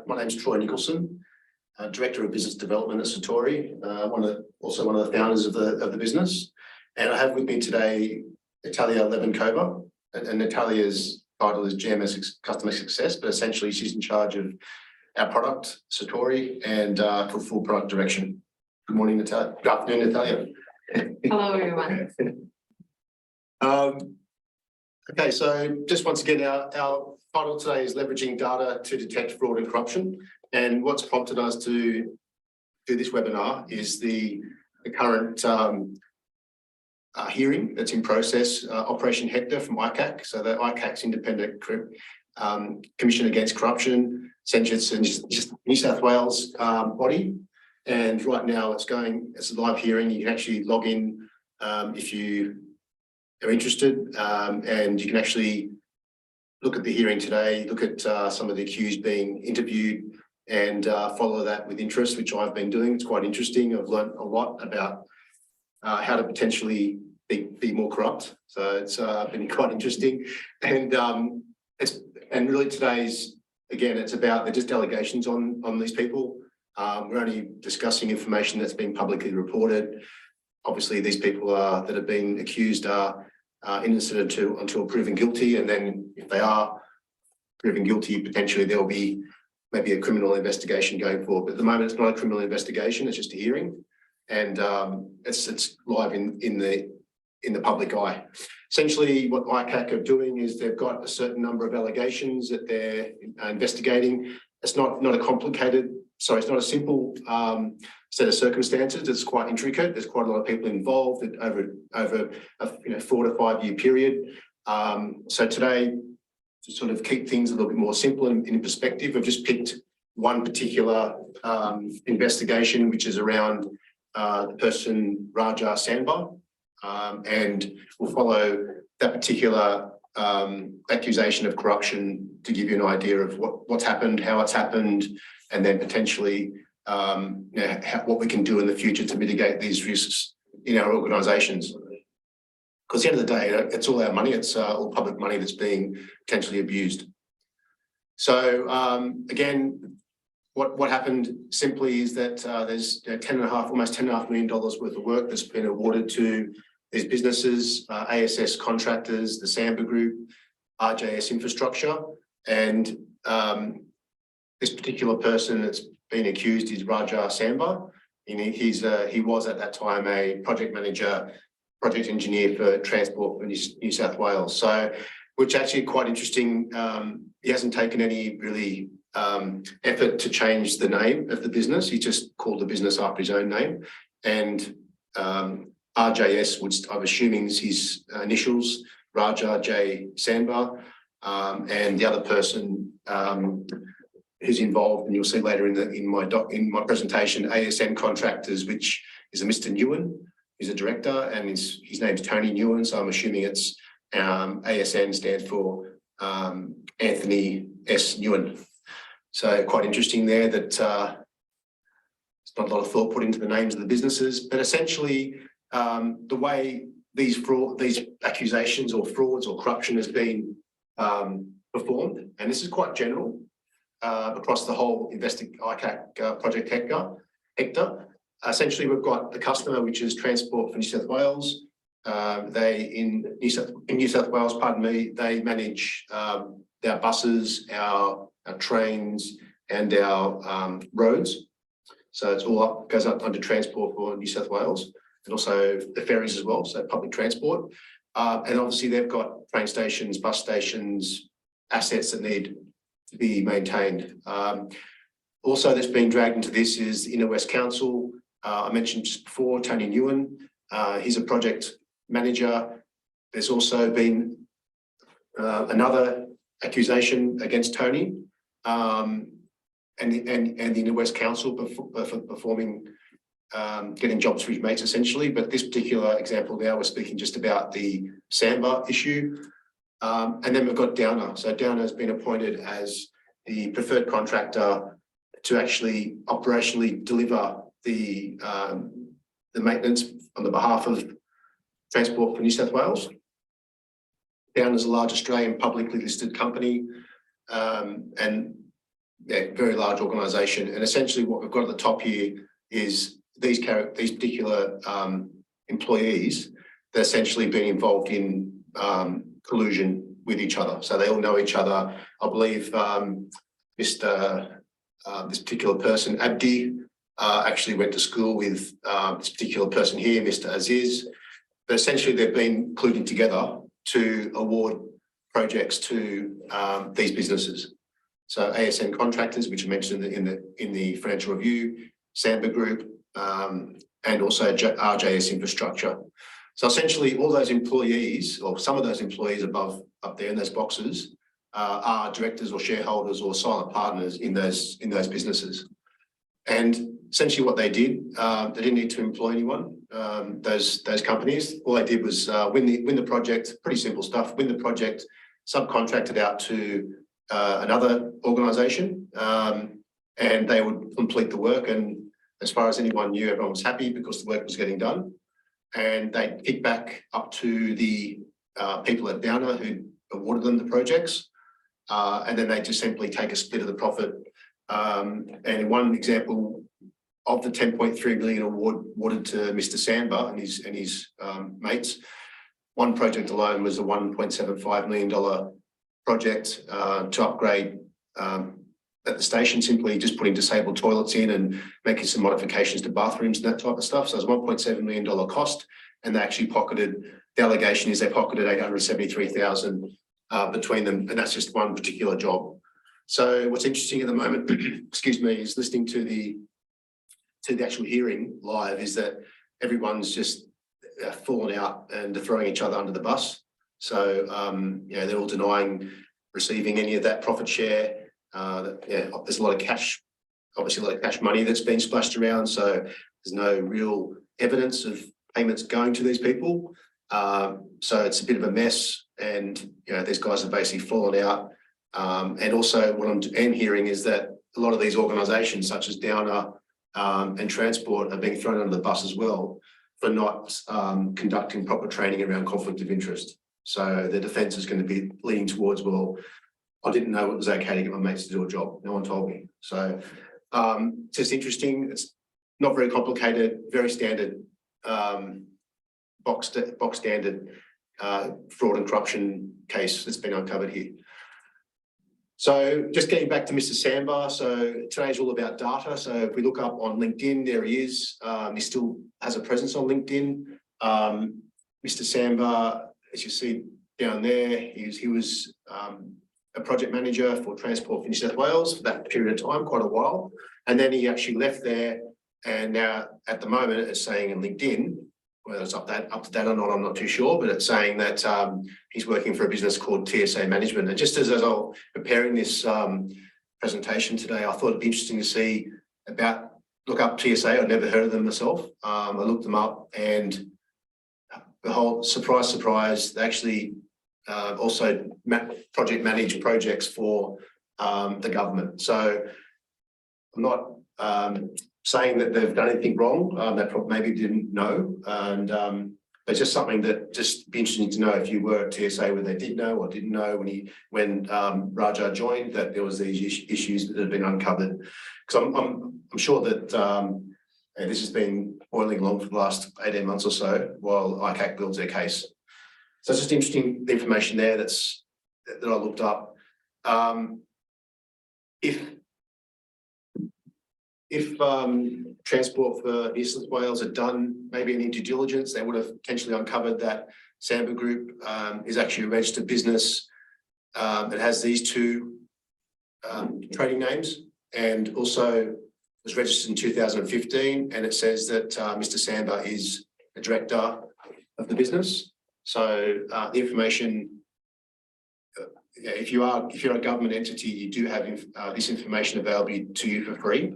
My name's Troy Nicholson, Director of Business Development at Satori, also one of the founders of the business. And I have with me today Natalia Levinkova, and Natalia's title is GMS Customer Success, but essentially she's in charge of our product, Satori, and for full product direction. Good morning, Natalia. Good afternoon, Natalia. Hello, everyone. Okay, so just once again, our title today is leveraging data to detect fraud and corruption. And what's prompted us to do this webinar is the current hearing that's in process, Operation Hector from ICAC. So the ICAC's Independent Commission Against Corruption, essentially it's New South Wales body. And right now it's a live hearing. You can actually log in if you are interested, and you can actually look at the hearing today, look at some of the accused being interviewed, and follow that with interest, which I've been doing. It's quite interesting. I've learned a lot about how to potentially be more corrupt. So it's been quite interesting. And really today's, again, it's about they're just allegations on these people. We're only discussing information that's been publicly reported. Obviously, these people that have been accused are innocent until proven guilty, and then if they are proven guilty, potentially there'll be maybe a criminal investigation going forward. But at the moment, it's not a criminal investigation; it's just a hearing, and it's live in the public eye. Essentially, what ICAC are doing is they've got a certain number of allegations that they're investigating. It's not a simple set of circumstances. It's quite intricate. There's quite a lot of people involved over a 4 to 5 year period. So today, to sort of keep things a little bit more simple and in perspective, I've just picked one particular investigation, which is around the person Raja Sandbar, and we'll follow that particular accusation of corruption to give you an idea of what's happened, how it's happened, and then potentially what we can do in the future to mitigate these risks in our organisations. Because at the end of the day, it's all our money, it's all public money that's being potentially abused. So again, what happened simply is that there's almost $10.5 million worth of work that's been awarded to these businesses, ASS Contractors, the Samba Group, RJS Infrastructure, and this particular person that's been accused is Raja Sandbar. He was at that time a project manager, project engineer for Transport for New South Wales. So, which actually quite interesting. He hasn't taken any really effort to change the name of the business. He just called the business after his own name. And RJS, I'm assuming is his initials, Raja J Sandbar, and the other person who's involved, and you'll see later in my presentation, ASN Contractors, which is a Mr. Nguyen. He's a director, and his name's Tony Nguyen. So I'm assuming it's ASN stands for Anthony S. Nguyen. So quite interesting there that there's not a lot of thought put into the names of the businesses, but essentially the way these accusations or frauds or corruption has been performed, and this is quite general across the whole ICAC Project Hector. Essentially, we've got the customer, which is Transport for New South Wales. In New South Wales, they manage our buses, our trains, and our roads. So it's all goes up under Transport for New South Wales, and also the ferries as well, so public transport. And obviously they've got train stations, bus stations, assets that need to be maintained. Also that's been dragged into this is the Inner West Council. I mentioned just before, Tony Nguyen. He's a project manager. There's also been another accusation against Tony and the Inner West Council performing getting jobs for his mates essentially. But this particular example now, we're speaking just about the Samba issue. And then we've got Downer. So Downer has been appointed as the preferred contractor to actually operationally deliver the maintenance on the behalf of Transport for New South Wales. Downer is a large Australian publicly listed company, and very large organisation. And essentially what we've got at the top here is these particular employees that essentially been involved in collusion with each other. So they all know each other. I believe this particular person, Abdi, actually went to school with this particular person here, Mr. Aziz. But essentially they've been colluding together to award projects to these businesses. So ASN Contractors, which I mentioned in the financial review, Samba Group, and also RJS Infrastructure. So essentially all those employees, or some of those employees up there in those boxes, are directors or shareholders or silent partners in those businesses. And essentially what they did, they didn't need to employ anyone. Those companies, all they did was win the project. Pretty simple stuff. Win the project, subcontracted out to another organisation, and they would complete the work. And as far as anyone knew, everyone was happy because the work was getting done. And they kick back up to the people at Downer who awarded them the projects, and then they just simply take a split of the profit. And in one example of the 10.3 million awarded to Mr. Samba and his mates, one project alone was a $1.75 million project to upgrade at the station, simply just putting disabled toilets in and making some modifications to bathrooms and that type of stuff. So it was $1.7 million cost, and they actually pocketed, the allegation is they pocketed $873,000 between them, and that's just one particular job. So what's interesting at the moment, excuse me, is listening to the actual hearing live, is that everyone's just falling out and throwing each other under the bus. So they're all denying receiving any of that profit share. There's a lot of cash, obviously a lot of cash money that's been splashed around. So there's no real evidence of payments going to these people. So it's a bit of a mess, and these guys are basically falling out. And also what I'm hearing is that a lot of these organisations, such as Downer and Transport, are being thrown under the bus as well for not conducting proper training around conflict of interest. So the defence is going to be leaning towards, well, I didn't know it was okay to get my mates to do a job. No one told me. So it's just interesting. It's not very complicated, very standard, box standard fraud and corruption case that's been uncovered here. So just getting back to Mr. Samba. So today's all about data. So if we look up on LinkedIn, there he is. He still has a presence on LinkedIn. Mr. Samba, as you see down there, he was a project manager for Transport for New South Wales for that period of time, quite a while. And then he actually left there. And now at the moment it's saying in LinkedIn, whether it's up to date or not, I'm not too sure, but it's saying that he's working for a business called TSA Management. And just as I was preparing this presentation today, I thought it'd be interesting to see look up TSA. I'd never heard of them myself. I looked them up, and the whole surprise, they actually also project manage projects for the government. So I'm not saying that they've done anything wrong. They probably maybe didn't know, and it's just something that just be interesting to know if you were at TSA, whether they did know or didn't know when Raja joined, that there was these issues that had been uncovered. Because I'm sure that this has been boiling along for the last 18 months or so while ICAC builds their case. So it's just interesting information there that I looked up. If Transport for New South Wales had done maybe any due diligence, they would have potentially uncovered that Samba Group is actually a registered business. It has these two trading names, and also was registered in 2015. And it says that Mr. Samba is a director of the business. So the information, if you're a government entity, you do have this information available to you for free.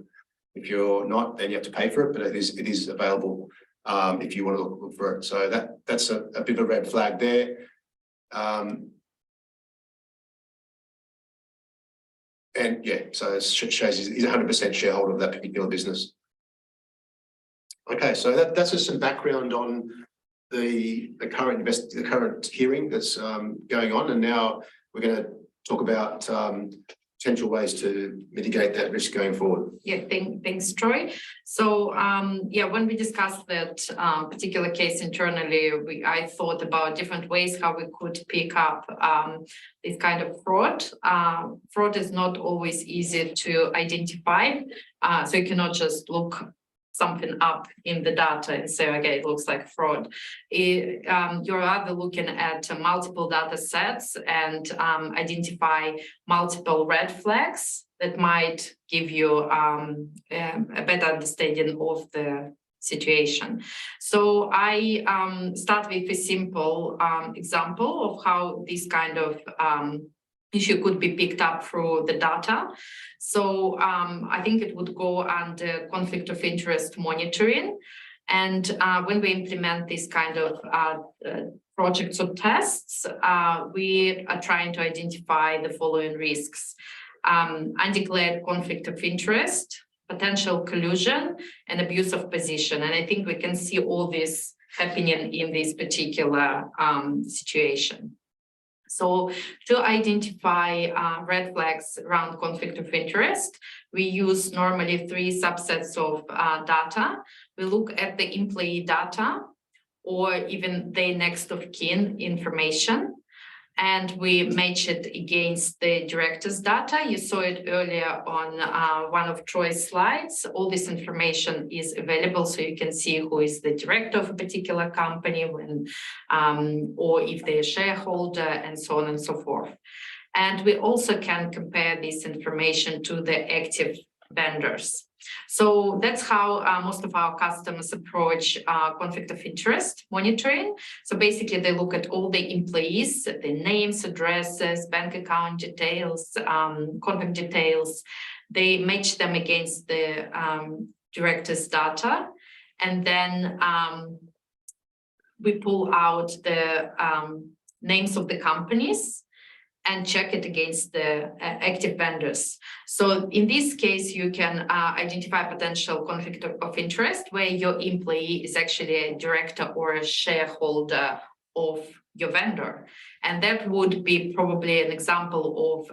If you're not, then you have to pay for it, but it is available if you want to look for it. So that's a bit of a red flag there. And yeah, so it shows he's 100% shareholder of that particular business. Okay, so that's just some background on the current hearing that's going on, and now we're going to talk about potential ways to mitigate that risk going forward. Yeah, thanks, Troy. So, when we discussed that particular case internally, I thought about different ways how we could pick up this kind of fraud. Fraud is not always easy to identify, so you cannot just look something up in the data and say, okay, it looks like fraud. You're rather looking at multiple data sets and identify multiple red flags that might give you a better understanding of the situation. So I start with a simple example of how this kind of issue could be picked up through the data. So I think it would go under conflict of interest monitoring. And when we implement this kind of projects or tests, we are trying to identify the following risks: undeclared conflict of interest, potential collusion, and abuse of position. And I think we can see all this happening in this particular situation. So to identify red flags around conflict of interest, we use normally 3 subsets of data. We look at the employee data or even the next of kin information, and we match it against the director's data. You saw it earlier on one of Troy's slides. All this information is available, so you can see who is the director of a particular company, or if they're a shareholder, and so on and so forth. And we also can compare this information to the active vendors. So that's how most of our customers approach conflict of interest monitoring. So basically, they look at all the employees, their names, addresses, bank account details, contact details. They match them against the director's data, and then we pull out the names of the companies and check it against the active vendors. So in this case, you can identify potential conflict of interest where your employee is actually a director or a shareholder of your vendor. And that would be probably an example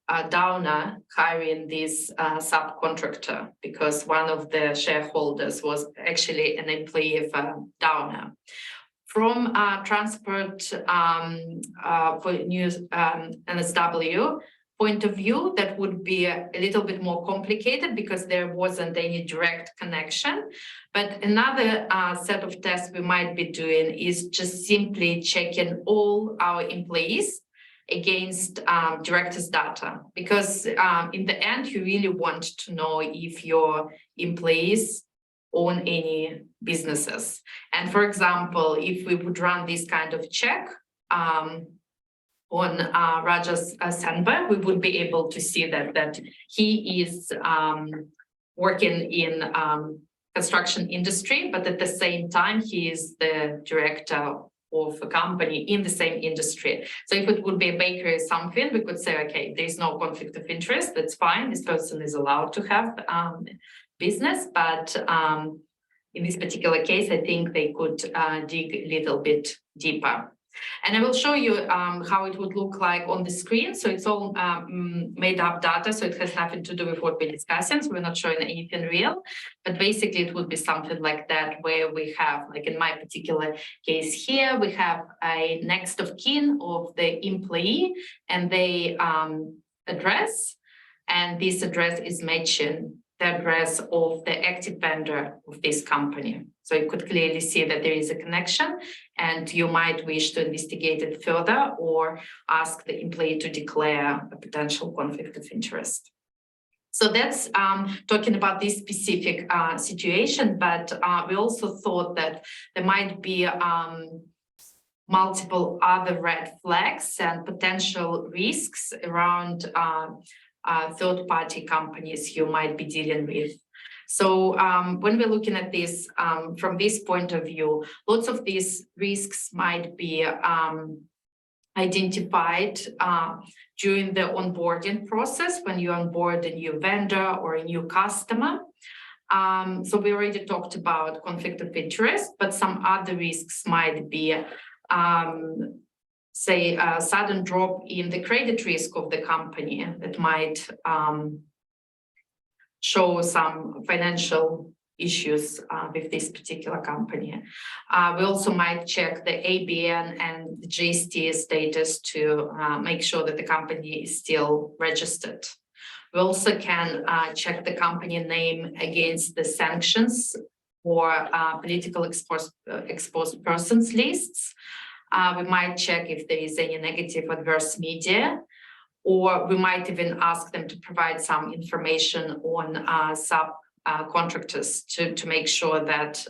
of Downer hiring this subcontractor, because one of the shareholders was actually an employee of Downer. From transport for news NSW point of view, that would be a little bit more complicated because there wasn't any direct connection. But another set of tests we might be doing is just simply checking all our employees against directors' data, because in the end, you really want to know if your employees own any businesses. And for example, if we would run this kind of check on Rajas Sandberg, we would be able to see that he is working in construction industry, but at the same time, he is the director of a company in the same industry. So if it would be a bakery or something, we could say, okay, there's no conflict of interest, that's fine. This person is allowed to have business, but in this particular case, I think they could dig a little bit deeper. And I will show you how it would look like on the screen. So it's all made up data, so it has nothing to do with what we're discussing. So we're not showing anything real, but basically it would be something like that, where we have, like in my particular case here, we have a next of kin of the employee and they address, and this address is matching the address of the active vendor of this company. So you could clearly see that there is a connection, and you might wish to investigate it further or ask the employee to declare a potential conflict of interest. So that's talking about this specific situation, but we also thought that there might be multiple other red flags and potential risks around third-party companies you might be dealing with. So when we're looking at this from this point of view, lots of these risks might be identified during the onboarding process when you onboard a new vendor or a new customer. So we already talked about conflict of interest, but some other risks might be say a sudden drop in the credit risk of the company that might show some financial issues with this particular company. We also might check the ABN and the GST status to make sure that the company is still registered. We also can check the company name against the sanctions or political exposed persons lists. We might check if there is any negative adverse media, or we might even ask them to provide some information on subcontractors to make sure that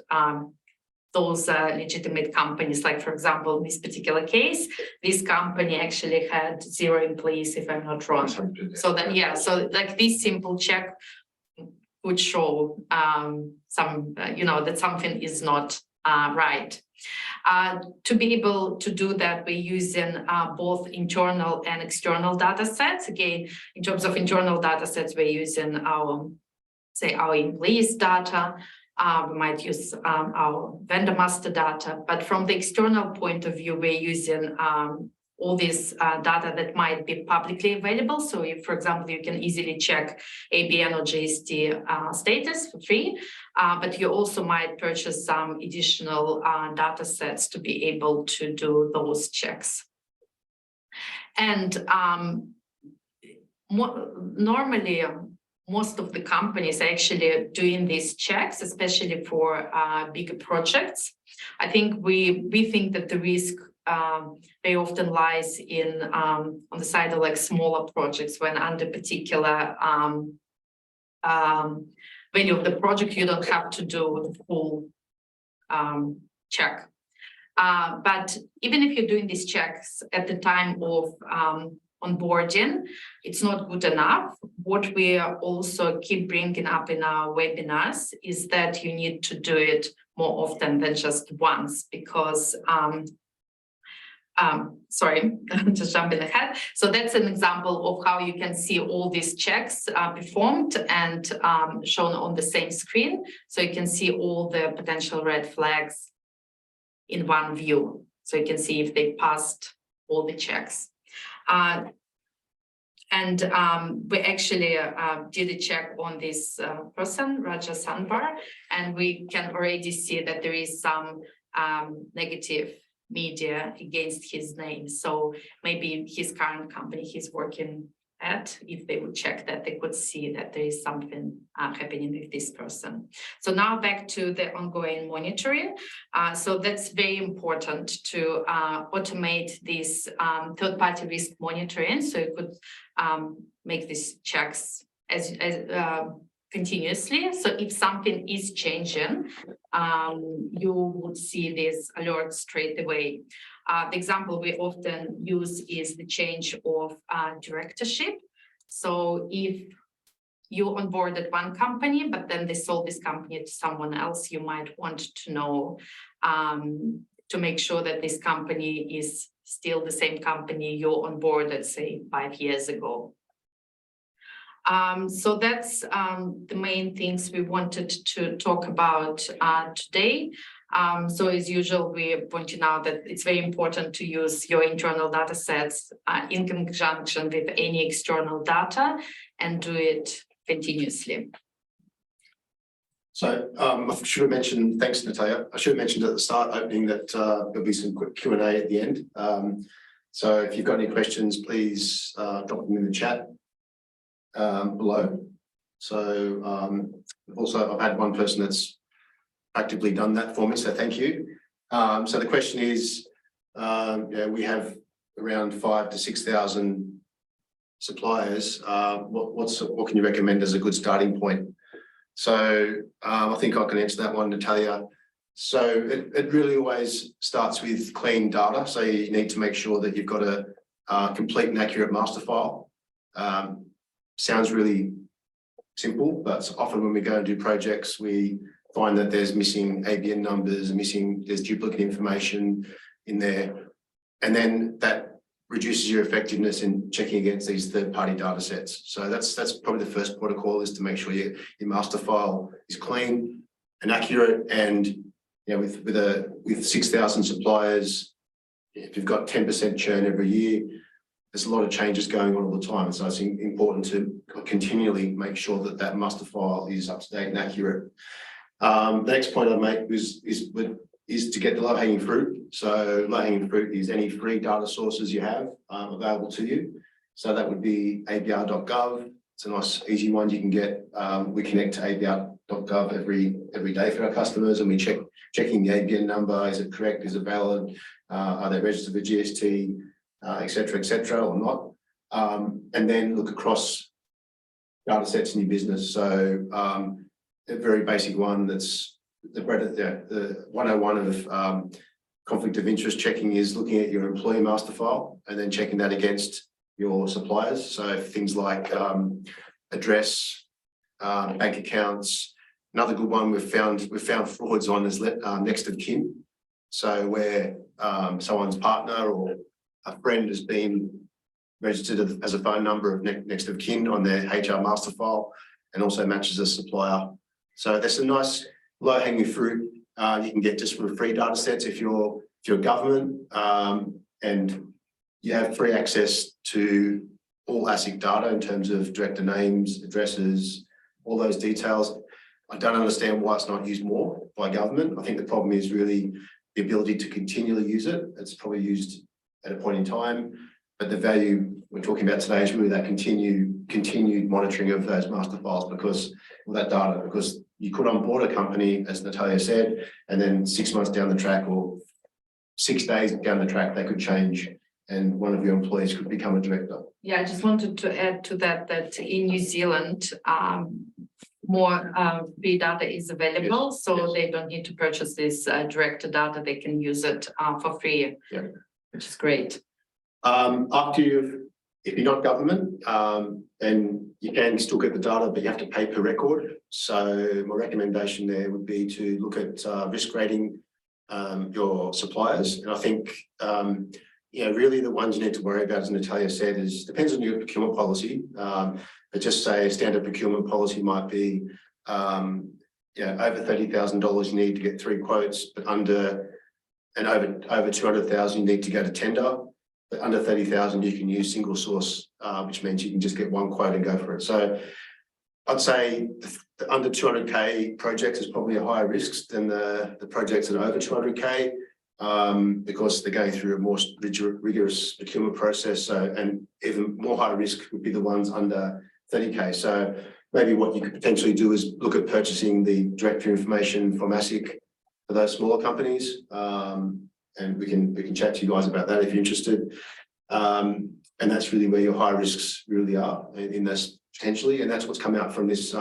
those legitimate companies, like for example, in this particular case, this company actually had 0 employees, if I'm not wrong. So that, yeah, so like this simple check would show some, that something is not right. To be able to do that, we're using both internal and external data sets. Again, in terms of internal data sets, we're using our employees' data. We might use our vendor master data, but from the external point of view, we're using all this data that might be publicly available. So if, for example, you can easily check ABN or GST status for free, but you also might purchase some additional data sets to be able to do those checks. And normally, most of the companies are actually doing these checks, especially for bigger projects. I think we think that the risk very often lies in on the side of like smaller projects, when under particular value of the project, you don't have to do the full check. But even if you're doing these checks at the time of onboarding, it's not good enough. What we also keep bringing up in our webinars is that you need to do it more often than just once, because sorry, just jumping ahead. So that's an example of how you can see all these checks performed and shown on the same screen. So you can see all the potential red flags in one view. So you can see if they passed all the checks. And we actually did a check on this person, Raja Sanbar, and we can already see that there is some negative media against his name. So maybe his current company he's working at, if they would check that, they could see that there is something happening with this person. So now back to the ongoing monitoring. So that's very important to automate this third-party risk monitoring. So you could make these checks as continuously. So if something is changing, you would see this alert straight away. The example we often use is the change of directorship. So if you onboarded one company, but then they sold this company to someone else, you might want to know to make sure that this company is still the same company you onboarded, say, 5 years ago. So that's the main things we wanted to talk about today. So as usual, we're pointing out that it's very important to use your internal data sets in conjunction with any external data and do it continuously. So I should have mentioned, thanks Natalia, I should have mentioned at the start opening that there'll be some quick Q&A at the end. So if you've got any questions, please drop them in the chat below. So also I've had one person that's actively done that for me, so thank you. So the question is, we have around 5,000 to 6,000 suppliers. What can you recommend as a good starting point? So I think I can answer that one, Natalia. So it really always starts with clean data. So you need to make sure that you've got a complete and accurate master file. Sounds really simple, but often when we go and do projects, we find that there's missing ABN numbers, there's duplicate information in there. And then that reduces your effectiveness in checking against these third-party data sets. So that's probably the first protocol, is to make sure your master file is clean and accurate. And with 6,000 suppliers, if you've got 10% churn every year, there's a lot of changes going on all the time. So it's important to continually make sure that that master file is up to date and accurate. The next point I make is to get the low-hanging fruit. So low-hanging fruit is any free data sources you have available to you. So that would be abr.gov. It's a nice, easy one you can get. We connect to abr.gov every day for our customers, and we checking the ABN number. Is it correct? Is it valid? Are they registered for GST, et cetera, or not? And then look across data sets in your business. So a very basic one that's the 101 of conflict of interest checking is looking at your employee master file and then checking that against your suppliers. So things like address, bank accounts. Another good one we've found frauds on is next of kin. So where someone's partner or a friend has been registered as a phone number of next of kin on their HR master file and also matches a supplier. So there's a nice low-hanging fruit you can get just from free data sets if you're government and you have free access to all ASIC data in terms of director names, addresses, all those details. I don't understand why it's not used more by government. I think the problem is really the ability to continually use it. It's probably used at a point in time, but the value we're talking about today is really that continued monitoring of those master files because of that data, because you could onboard a company, as Natalia said, and then 6 months down the track or 6 days down the track, they could change and one of your employees could become a director. Yeah, I just wanted to add to that in New Zealand, more free data is available, yes. So yes. They don't need to purchase this director data, they can use it for free, yeah. Which is great. If you're not government, then you can still get the data, but you have to pay per record. So my recommendation there would be to look at risk rating your suppliers. And I think, really the ones you need to worry about, as Natalia said, depends on your procurement policy. But just say a standard procurement policy might be, over $30,000 you need to get 3 quotes, but over 200,000 you need to go to tender. But under 30,000 you can use single source, which means you can just get 1 quote and go for it. So I'd say the under 200K projects is probably a higher risk than the projects that are over 200K. Because they're going through a more rigorous procurement process. So, and even more high risk would be the ones under 30K. So maybe what you could potentially do is look at purchasing the directory information from ASIC for those smaller companies. And we can chat to you guys about that if you're interested. And that's really where your high risks really are in this potentially. And that's what's come out from this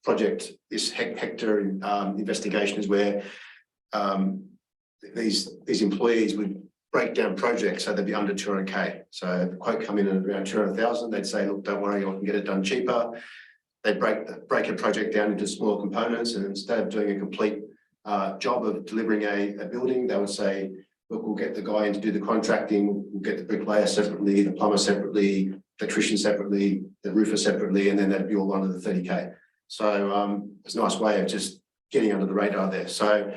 project, this Hector investigation is where these employees would break down projects so they'd be under 200K. So the quote come in at around 200,000, they'd say, look, don't worry, I can get it done cheaper. They'd break a project down into smaller components, and instead of doing a complete job of delivering a building, they would say, look, we'll get the guy in to do the contracting, we'll get the bricklayer separately, the plumber separately, electrician separately, the roofer separately, and then that'd be all under the 30K. So it's a nice way of just getting under the radar there. So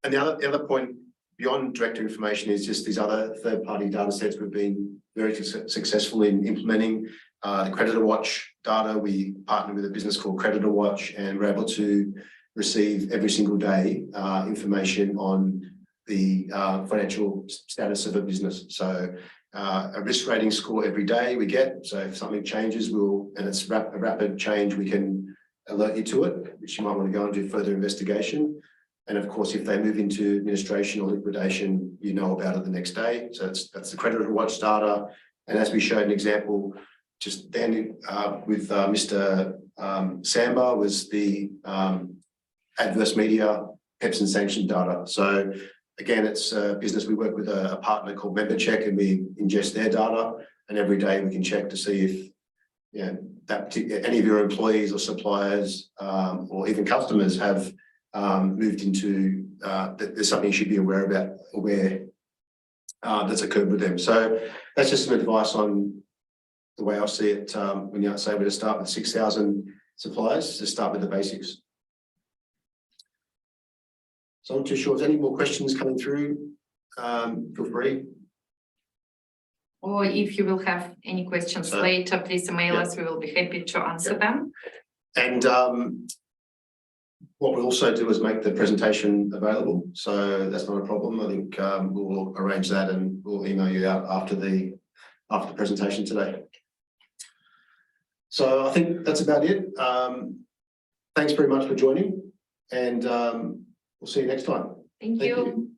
and the other point beyond director information is just these other third-party data sets we've been very successful in implementing. The Creditor Watch data, we partner with a business called Creditor Watch, and we're able to receive every single day information on the financial status of a business. So a risk rating score every day we get. So if something changes, and it's a rapid change, we can alert you to it, which you might want to go and do further investigation. And of course, if they move into administration or liquidation, you know about it the next day. So that's the Creditor Watch data. And as we showed an example just then with Mr. Samba was the adverse media PEPs and sanction data. So again, it's a business. We work with a partner called MemberCheck, and we ingest their data. And every day we can check to see if any of your employees or suppliers or even customers have moved into that there's something you should be aware that's occurred with them. So that's just some advice on the way I see it. When you say we're to start with 6,000 suppliers, to start with the basics. So I'm not too sure if there's any more questions coming through. feel free. Or if you will have any questions later, please email us. We will be happy to answer them. And what we'll also do is make the presentation available. So that's not a problem. I think we'll arrange that and we'll email you out after the presentation today. So I think that's about it. Thanks very much for joining, and we'll see you next time. Thank you.